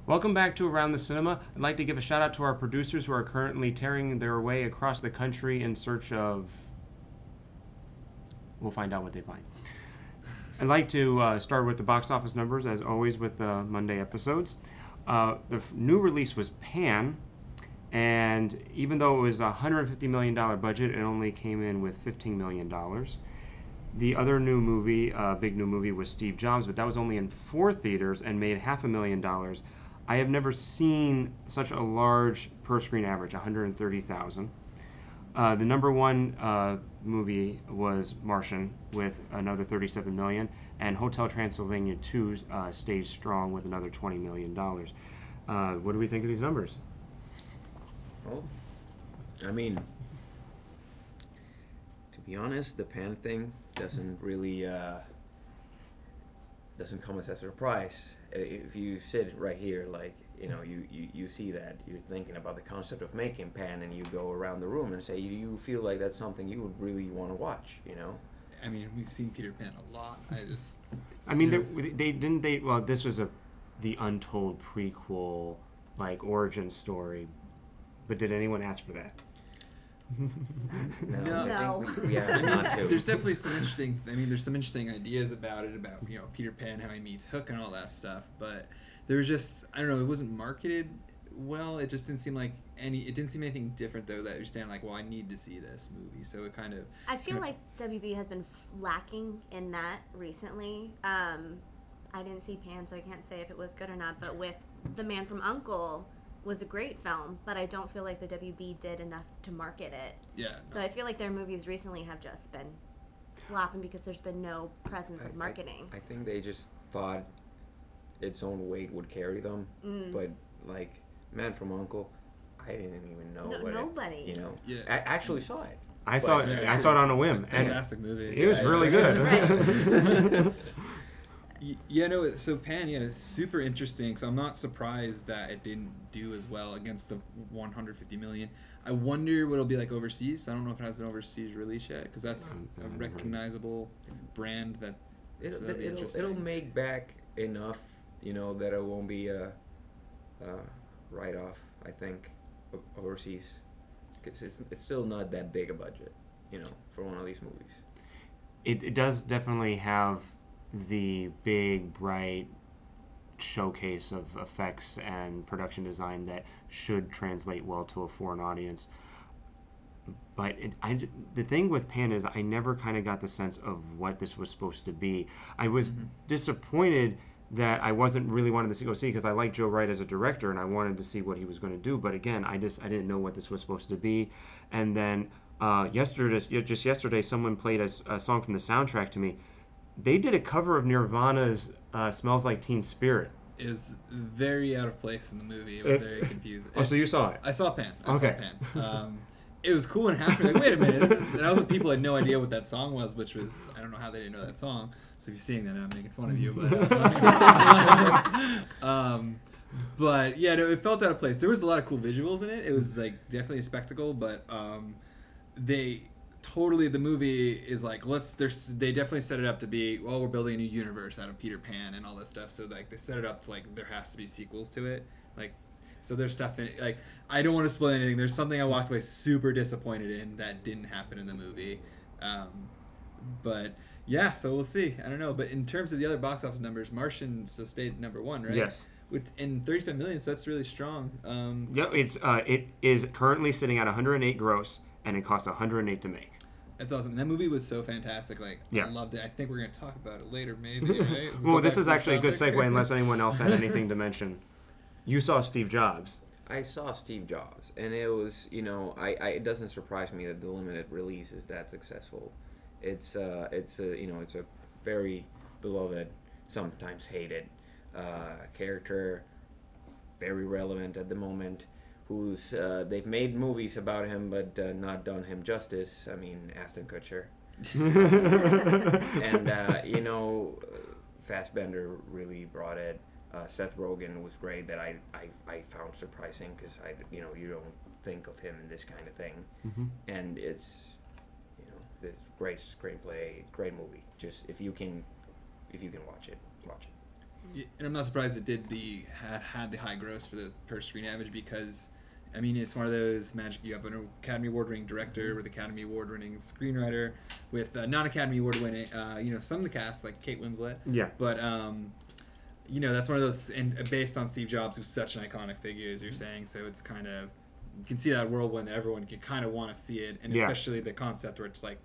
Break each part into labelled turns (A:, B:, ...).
A: Welcome back to Around the Cinema. I'd like to give a shout out to our producers who are currently tearing their way across the country in search of... We'll find out what they find. I'd like to start with the box office numbers, as always with the Monday episodes. The new release was Pan, and even though it was a $150 million budget, it only came in with $15 million. The other new movie, big new movie, was Steve Jobs, but that was only in 4 theaters and made $500,000. I have never seen such a large per-screen average, 130,000. The number one movie was Martian with another $37 million, and Hotel Transylvania 2 stayed strong with another $20 million. What do we think of these numbers?
B: Well, I mean, to be honest, the Pan thing doesn't really doesn't come as a surprise. If you sit right here, like, you see that, you're thinking about the concept of making Pan, and you go around the room and say, you feel like that's something you would really want to watch,
C: I mean, we've seen Peter Pan a lot.
A: Well, this was the untold prequel, like, origin story, but did anyone ask for that?
B: No. I think we asked not to.
C: There's definitely some interesting ideas about it, about Peter Pan, how he meets Hook and all that stuff. But there was just, I don't know, it wasn't marketed well. It just didn't seem like it didn't seem anything different though that you're standing like, well, I need to see this movie. So it kind of.
D: I feel like WB has been lacking in that recently. I didn't see Pan, so I can't say if it was good or not. But with The Man from U.N.C.L.E. was a great film, but I don't feel like the WB did enough to market it.
C: Yeah.
D: So I feel like their movies recently have just been flopping because there's been no presence of marketing.
B: I think they just thought its own weight would carry them, but like Man from U.N.C.L.E., I didn't even know
D: nobody.
B: Yeah. I actually saw it.
A: I saw it on a whim.
C: Fantastic movie.
A: It was really good.
C: So Pan, is super interesting. So I'm not surprised that it didn't do as well against the 150 million. I wonder what it'll be like overseas. I don't know if it has an overseas release yet, because that's a recognizable brand that
B: it'll make back enough, that it won't be a write-off, I think, overseas. Because it's still not that big a budget, for one of these movies.
A: It does definitely have the big, bright showcase of effects and production design that should translate well to a foreign audience. But the thing with Pan is I never kind of got the sense of what this was supposed to be. I was disappointed that I wasn't really wanting to go see, because I like Joe Wright as a director and I wanted to see what he was going to do. But again, I didn't know what this was supposed to be. And then yesterday, someone played a song from the soundtrack to me. They did a cover of Nirvana's "Smells Like Teen Spirit."
C: Is very out of place in the movie. It was very confusing.
A: So you saw it?
C: I saw Pan. I saw Pan. It was cool and happy. Like, wait a minute. And I was with people who had no idea what that song was, which was, I don't know how they didn't know that song. So if you're seeing that, I'm making fun of you. But yeah, no, it felt out of place. There was a lot of cool visuals in it. It was like definitely a spectacle, but the movie is like, they definitely set it up to be, well, we're building a new universe out of Peter Pan and all that stuff. So like they set it up to like there has to be sequels to it. Like, so there's stuff in it. Like, I don't want to spoil anything. There's something I walked away super disappointed in that didn't happen in the movie. But yeah, so we'll see. I don't know. But in terms of the other box office numbers, Martian stayed number one, right?
A: Yes.
C: In 37 million, so that's really strong.
A: It is currently sitting at 108 gross, and it costs 108 to make.
C: That's awesome. That movie was so fantastic. Like,
A: yeah.
C: I loved it. I think we're going to talk about it later, maybe, right?
A: Well, this is actually a good segue unless anyone else had anything to mention. You saw Steve Jobs.
B: I saw Steve Jobs, and it was, it doesn't surprise me that the limited release is that successful. It's a very beloved, sometimes hated character, very relevant at the moment. Who's they've made movies about him, but not done him justice. I mean, Aston Kutcher, and Fassbender really brought it. Seth Rogen was great. That I found surprising, because you don't think of him in this kind of thing, and it's great screenplay, great movie. Just if you can watch it, watch it.
C: And I'm not surprised it did had the high gross for the per screen average, because I mean, it's one of those magic. You have an Academy Award-winning director with Academy Award-winning screenwriter with non-Academy Award-winning, some of the cast like Kate Winslet.
A: Yeah.
C: But that's one of those, and based on Steve Jobs, who's such an iconic figure, as you're saying. So it's kind of, you can see that whirlwind that everyone can kind of want to see it, and especially the concept where it's like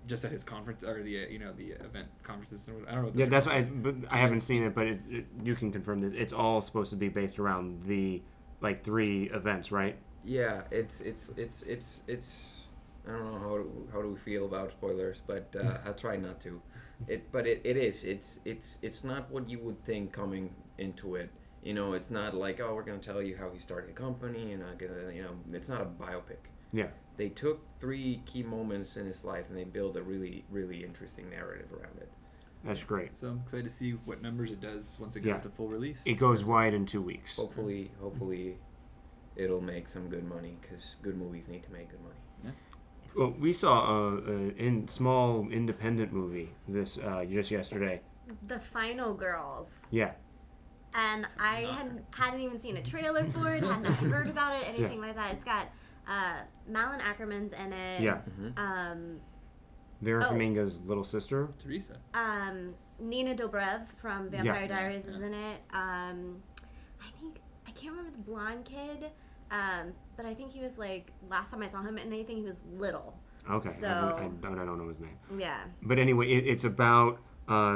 C: just at his conference or the event conferences. I don't know. What
A: that's why I haven't seen it, but you can confirm that it's all supposed to be based around the 3 events, right?
B: Yeah, it's I don't know how do we feel about spoilers, but I'll try not to. It's not what you would think coming into it. It's not like, oh, we're going to tell you how he started the company, and it's not a biopic.
A: Yeah.
B: They took 3 key moments in his life and they built a really, really interesting narrative around it.
A: That's great.
C: So I'm excited to see what numbers it does once it goes to full release.
A: It goes wide in 2 weeks.
B: Hopefully it'll make some good money, because good movies need to make good money.
C: Yeah.
A: Well, we saw a small independent movie just yesterday.
D: The Final Girls.
A: Yeah.
D: And I hadn't even seen a trailer for it, hadn't heard about it, anything like that. It's got Malin Ackerman's in it.
A: Yeah. Vera Farmiga's little sister.
C: Teresa.
D: Nina Dobrev from Vampire Diaries
C: Yeah.
D: is in it. I can't remember the blonde kid, but I think he was last time I saw him in anything, he was little.
A: Okay.
D: So,
A: I don't know his name.
D: Yeah.
A: But anyway, it's about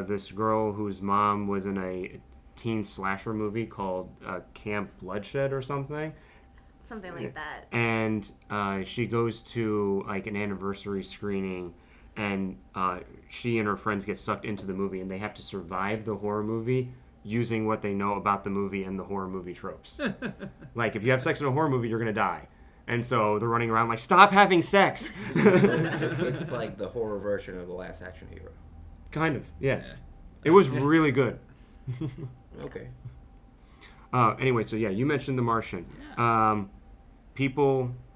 A: this girl whose mom was in a teen slasher movie called Camp Bloodshed or something.
D: Something like that.
A: And she goes to an anniversary screening, and she and her friends get sucked into the movie, and they have to survive the horror movie using what they know about the movie and the horror movie tropes. If you have sex in a horror movie, you're gonna die. And so they're running around stop having sex.
B: It's like the horror version of The Last Action Hero.
A: Kind of, yes. It was really good.
B: Okay.
A: Anyway, so you mentioned The Martian.
C: Yeah.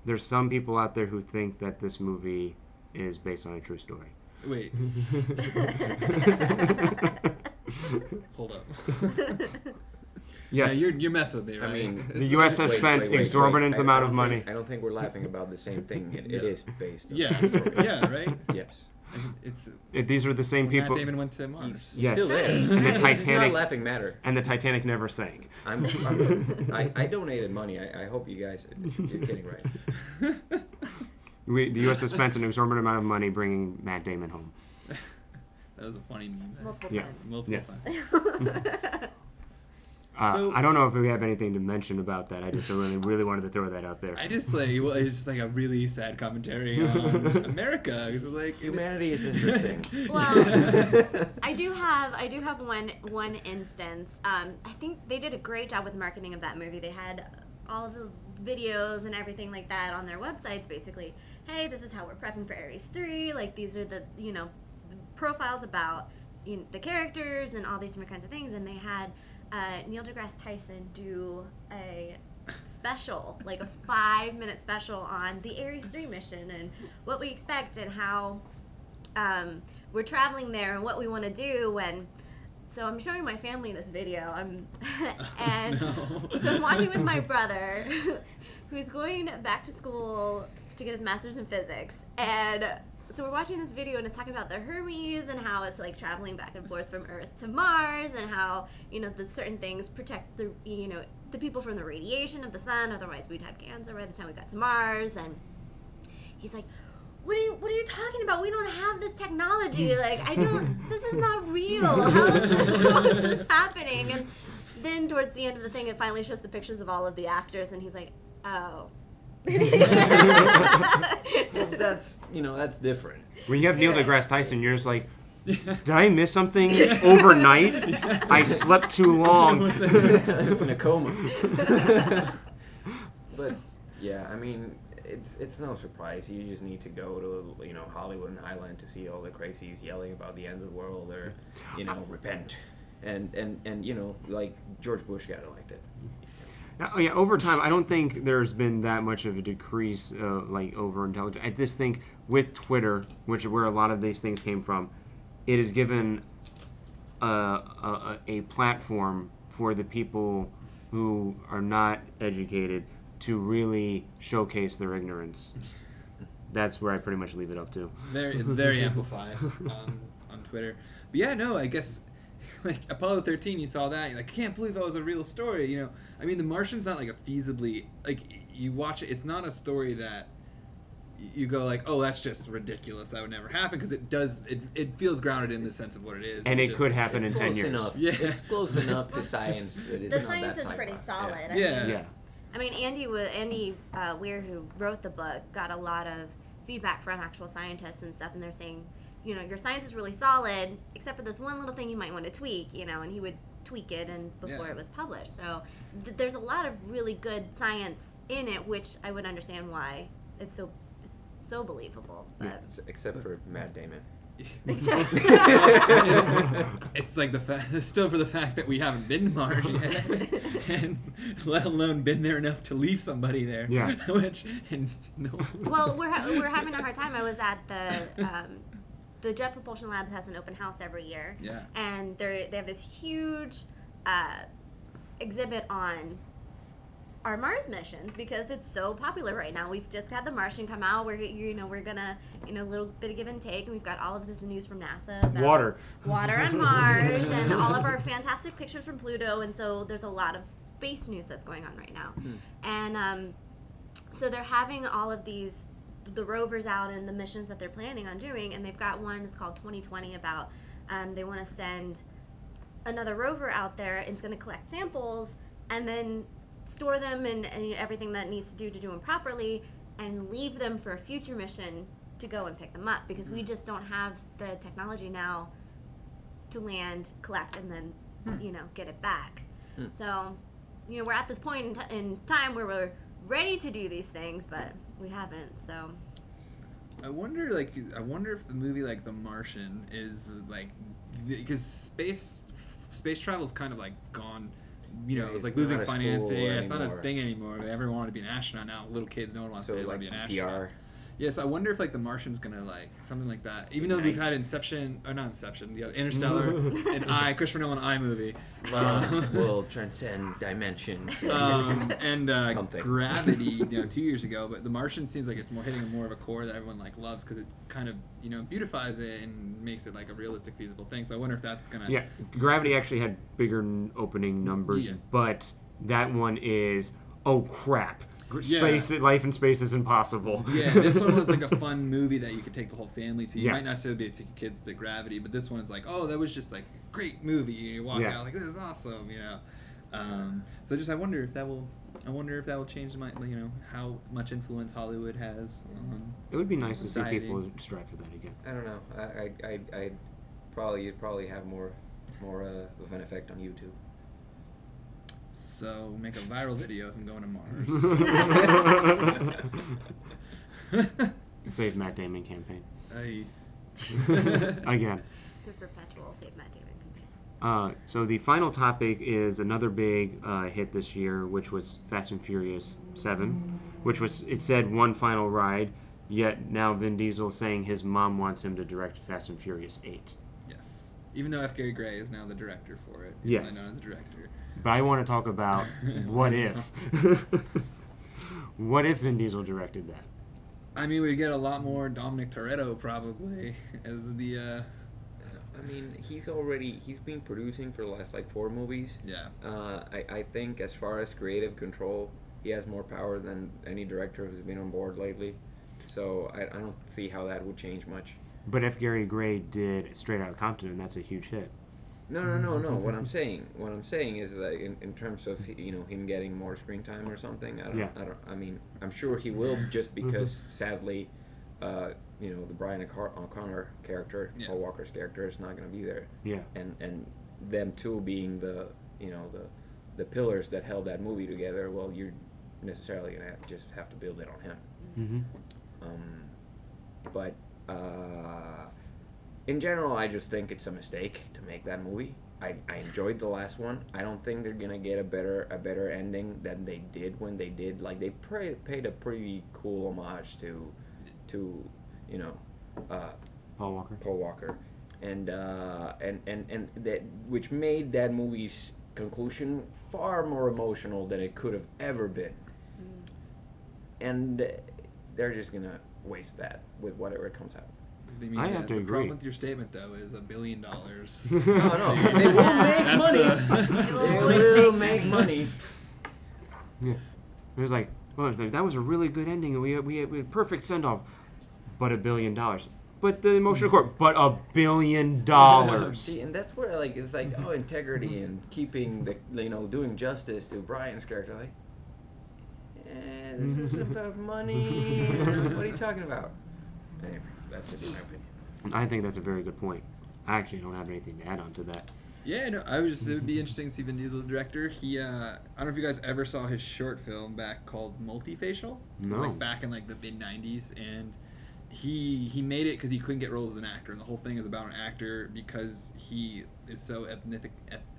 A: There's some people out there who think that this movie is based on a true story.
C: Wait. Hold up.
A: Yes.
C: Yeah, you're messing with me, right?
B: I mean,
A: The U.S. has spent exorbitant amount of money.
B: I don't think we're laughing about the same thing. It is based on
C: yeah, right?
B: Yes.
A: These are the same people.
C: Matt Damon went to Mars.
B: He's
A: Yes.
B: still there.
A: And the
B: It's
A: Titanic.
B: not laughing matter.
A: And the Titanic never sank.
B: I donated money. I hope you guys. You're kidding, right?
A: The U.S. has spent an exorbitant amount of money bringing Matt Damon home.
C: That was a funny meme.
D: Multiple
A: Yeah.
D: times.
C: Multiple
A: Yes.
C: times. So-
A: I don't know if we have anything to mention about that. I just really wanted to throw that out there.
C: I just it's just a really sad commentary on America. It's
B: Humanity is interesting.
D: Well, I do have one instance. I think they did a great job with the marketing of that movie. They had all the videos and everything like that on their websites. Basically, hey, this is how we're prepping for Ares 3. These are the the profiles about the characters and all these different kinds of things. And they had Neil deGrasse Tyson do a special, a 5-minute special on the Ares 3 mission and what we expect and how we're traveling there and what we want to do. And so I'm showing my family this video. So I'm watching with my brother, who's going back to school to get his master's in physics. And so we're watching this video, and it's talking about the Hermes and how it's traveling back and forth from Earth to Mars, and how the certain things protect the the people from the radiation of the sun. Otherwise, we'd have cancer by the time we got to Mars. And he's like, What are you talking about? We don't have this technology. This is not real. How is this happening? And then towards the end of the thing, it finally shows the pictures of all of the actors, and he's like, oh.
B: Well, that's different.
A: When you have Neil deGrasse Tyson, you're just like, did I miss something overnight? I slept too long.
B: I was in a coma. But yeah, I mean, it's no surprise. You just need to go to Hollywood and Highland to see all the crazies yelling about the end of the world or repent, and George Bush got elected.
A: Over time, I don't think there's been that much of a decrease over intelligence. I just think with Twitter, where a lot of these things came from, it has given a platform for the people who are not educated to really showcase their ignorance. That's where I pretty much leave it up to.
C: It's very amplified on Twitter. But yeah, no, I guess like Apollo 13, you saw that, you're like, I can't believe that was a real story. You know, I mean, The Martian's not like a feasibly, like, you watch it, it's not a story that you go like, oh, that's just ridiculous, that would never happen, because it feels grounded in the sense of what it is.
A: And
C: it's
A: it could happen in 10 years.
B: Enough.
C: Yeah.
B: It's close enough to science that it's
D: The
B: not
D: science
B: that
D: is pretty
B: sci-fi.
D: solid.
C: Yeah.
D: I mean, Andy Weir, who wrote the book, got a lot of feedback from actual scientists and stuff, and they're saying, you know, your science is really solid, except for this one little thing you might want to tweak, you know, and he would tweak it and before it was published. So there's a lot of really good science in it, which I would understand why it's so believable. But
B: Except for Matt Damon.
D: except
C: It's like still for the fact that we haven't been to Mars yet, and let alone been there enough to leave somebody there.
A: Yeah.
D: well, we're having a hard time. I was at the Jet Propulsion Lab has an open house every year.
C: Yeah.
D: And they have this huge exhibit on our Mars missions because it's so popular right now. We've just had the Martian come out. We're gonna a little bit of give and take, and we've got all of this news from NASA about water on Mars, and all of our fantastic pictures from Pluto, and so there's a lot of space news that's going on right now. And so they're having all of the rovers out and the missions that they're planning on doing, and they've got one that's called 2020 about they want to send another rover out there, and it's going to collect samples and then store them and everything that needs to do them properly, and leave them for a future mission to go and pick them up, because we just don't have the technology now to land, collect, and then get it back. So we're at this point in time where we're ready to do these things, but we haven't. So
C: I wonder if the movie like The Martian is like, because space travel is kind of like gone. It's like losing financing. Yeah, it's not a thing anymore. Everyone wanted to be an astronaut now. Little kids, no one wants to say they want to be an astronaut. Yeah, so I wonder if like The Martian's gonna like something like that. Even though we've had Interstellar, and Christopher Nolan movie.
B: Will transcend dimensions.
C: And Gravity, 2 years ago. But The Martian seems like it's hitting more of a core that everyone like loves, because it kind of beautifies it and makes it like a realistic, feasible thing. So I wonder if that's gonna.
A: Yeah, Gravity actually had bigger opening numbers, but that one is crap. Space, life in space is impossible.
C: Yeah, this one was like a fun movie that you could take the whole family to. You might not necessarily be able to take your kids to Gravity, but this one's like, that was just like a great movie. You walk out like, this is awesome, So just I wonder if that will change how much influence Hollywood has.
A: It would be nice
C: society.
A: To see people strive for that again.
B: I don't know. You'd probably have more of an effect on YouTube.
C: So make a viral video of him going to Mars.
A: Save Matt Damon campaign.
C: Again.
D: the perpetual Save Matt Damon campaign.
A: So the final topic is another big hit this year, which was Fast and Furious 7, which was, it said, one final ride, yet now Vin Diesel saying his mom wants him to direct Fast and Furious 8.
C: Yes. Even though F. Gary Gray is now the director for it.
A: Yes.
C: He's known as the director.
A: But I want to talk about what if. What if Vin Diesel directed that?
C: I mean, we'd get a lot more Dominic Toretto probably as the.
B: I mean, he's been producing for the last 4 movies.
C: Yeah.
B: I think as far as creative control, he has more power than any director who's been on board lately. So I don't see how that would change much.
A: But F. Gary Gray did Straight Outta Compton, and that's a huge hit.
B: No. What I'm saying is that in terms of him getting more screen time or something. I mean, I'm sure he will, just because sadly, the Brian O'Connor character, Paul Walker's character, is not going to be there.
A: Yeah.
B: And them two being the pillars that held that movie together. Well, you're necessarily going to have to build it on him. But. In general, I just think it's a mistake to make that movie. I enjoyed the last one. I don't think they're gonna get a better ending than they did when they did. Like, they paid a pretty cool homage to Paul
A: Walker,
B: and that which made that movie's conclusion far more emotional than it could have ever been. And they're just gonna waste that with whatever comes out.
A: I have to
C: the
A: agree.
C: problem with your statement, though, is $1 billion.
B: No, they will make money. They will make money.
A: Yeah. It was like, well, it's like, that was a really good ending, and we had a perfect send off, but $1 billion. But the emotional core, but $1 billion.
B: See, and that's where it's like integrity and keeping doing justice to Brian's character. Like, this isn't about money. What are you talking about? Anyway, that's just my opinion.
A: I think that's a very good point. I actually don't have anything to add on to that.
C: Yeah, no, it would be interesting to see Vin Diesel, the director. He, I don't know if you guys ever saw his short film back called Multifacial. It was
A: No.
C: back in the mid-90s, and he made it because he couldn't get roles as an actor, and the whole thing is about an actor because he is so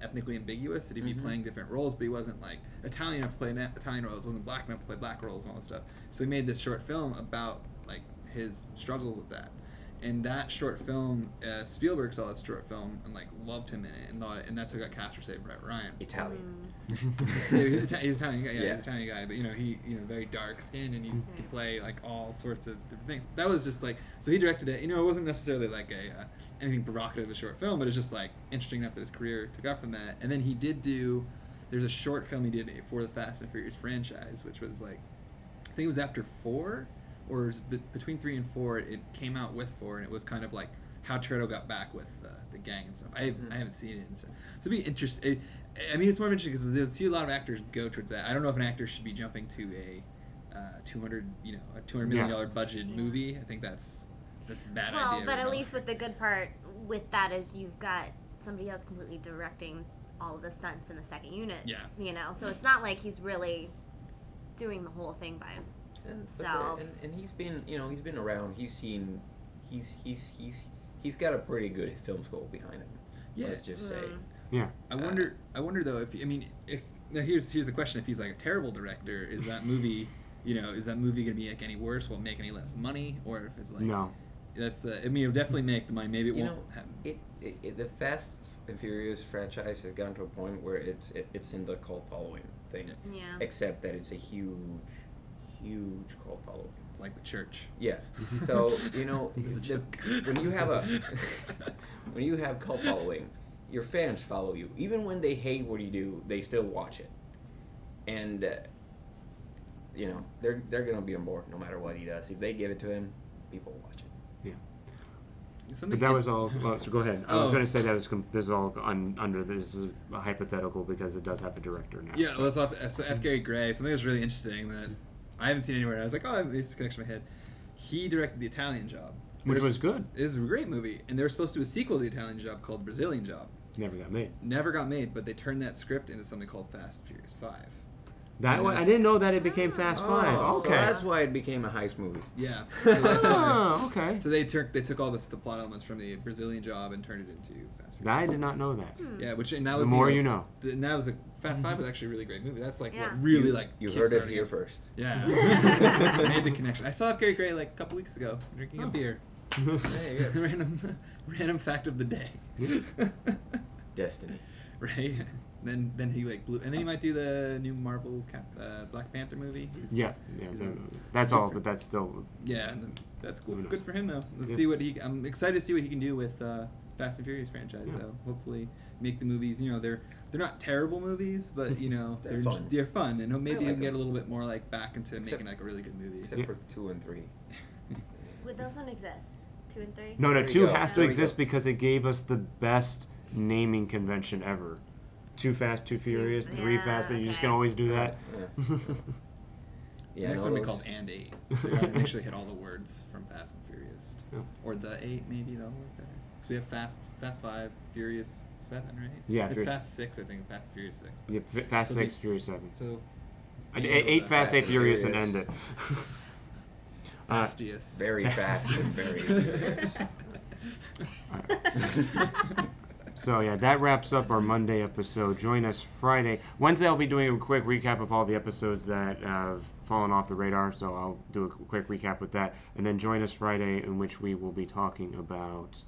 C: ethnically ambiguous that he'd be playing different roles, but he wasn't Italian enough to play Italian roles, wasn't black enough to play black roles and all this stuff. So he made this short film about his struggles with that. And that short film, Spielberg saw that short film and loved him in it and thought, and that's who got cast for Saving Private Ryan.
B: Italian.
C: Yeah, he's Italian guy. Yeah,
B: Yeah.
C: he's an Italian guy, but he very dark skinned and he could play all sorts of different things. That was just so he directed it. It wasn't necessarily anything provocative of a short film, but it's just interesting enough that his career took off from that. And then he did there's a short film he did for the Fast and Furious franchise, which was I think it was after 4. Or it was between 3 and 4, it came out with 4, and it was kind of how Toretto got back with the gang and stuff. I haven't seen it, and stuff. So it'd be interesting. I mean, it's more interesting because there's a lot of actors go towards that. I don't know if an actor should be jumping to a $200 million budget movie. I think that's a bad idea.
D: Well, but at least with the good part with that is you've got somebody else completely directing all of the stunts in the second unit.
C: Yeah.
D: So it's not like he's really doing the whole thing by himself.
B: And he's been around. He's seen, he's got a pretty good film school behind him.
C: Yeah.
B: Let's just say.
A: Yeah.
C: I wonder though if now here's the question: if he's a terrible director, is that movie going to be any worse? Will it make any less money? Or if it's
A: no.
C: That's it'll definitely make the money. Maybe it won't happen.
B: The Fast and Furious franchise has gotten to a point where it's in the cult following thing.
D: Yeah.
B: Except that it's a huge cult following.
C: It's like the church.
B: Yeah. So when you have cult following, your fans follow you. Even when they hate what you do, they still watch it. And they're gonna be on board no matter what he does. If they give it to him, people will watch it.
A: Yeah.
C: Something
A: But that was all. Well, so go ahead. I was
C: Oh.
A: going to say that was this is all under this is a hypothetical because it does have a director now.
C: Yeah, well, so F. Gary Gray, something that's really interesting that I haven't seen anywhere. I was like, it's a connection in my head. He directed The Italian Job.
A: Which was good.
C: It was a great movie. And they were supposed to do a sequel to The Italian Job called Brazilian Job.
A: Never got made.
C: Never got made, but they turned that script into something called Fast and Furious 5.
A: That one, I didn't know that it became Fast Five.
B: Oh,
A: Okay.
B: So that's why it became a heist movie.
C: Yeah. So that's why.
A: Oh, okay.
C: So they took all the plot elements from the Brazilian Job and turned it into Fast and Furious.
A: I did not know that.
C: Yeah, and that
A: The
C: was
A: more you know.
C: And that was Fast 5 was actually a really great movie. That's
D: Yeah.
C: what really
B: You heard it
C: kickstarted
B: here first.
C: Yeah. Made the connection. I saw F. Gary Gray a couple weeks ago drinking a beer.
B: Hey, yeah.
C: Random fact of the day.
B: Destiny.
C: Right? Then he blew, and then he might do the new Marvel Black Panther movie.
A: Yeah. That's all, but that's still.
C: Yeah, and then that's cool.
A: Who knows?
C: Good for him though. Let's
A: Yeah.
C: see what I'm excited to see what he can do with Fast and Furious franchise.
A: Yeah.
C: Though. Hopefully, make the movies. They're not terrible movies, but
B: They're fun.
C: They're fun, and maybe you
B: like
C: can get
B: them.
C: a little bit more back into
B: Except-
C: making a really good movie.
B: Except
A: Yeah.
B: for 2 and 3.
D: Would those one exist? 2 and 3?
A: No,
B: There you
A: 2
B: go.
A: has to
B: There you
A: exist
B: go.
A: because it gave us the best naming convention ever. Too Fast, Too Furious, 3
D: yeah,
A: Fast. You just
D: okay.
A: can always do that.
B: Yeah,
C: Next
B: no,
C: one will be
B: those-
C: called And 8. They gotta make sure they hit all the words from Fast and Furious.
A: Yeah.
C: Or the 8, maybe that'll work better. Because we have Fast 5, Furious 7, right?
A: Yeah,
C: It's
A: Furi-
C: Fast 6, I think. Fast and Furious 6.
A: Yeah, Fast
C: So
A: 6, Furious 7.
C: So
A: 8 Fast, 8
B: and
A: Furious, and
B: Furious.
A: end it.
C: Fastiest.
B: Very fast and very furious.
A: So yeah, that wraps up our Monday episode. Join us Friday. Wednesday I'll be doing a quick recap of all the episodes that have fallen off the radar, so I'll do a quick recap with that. And then join us Friday, in which we will be talking about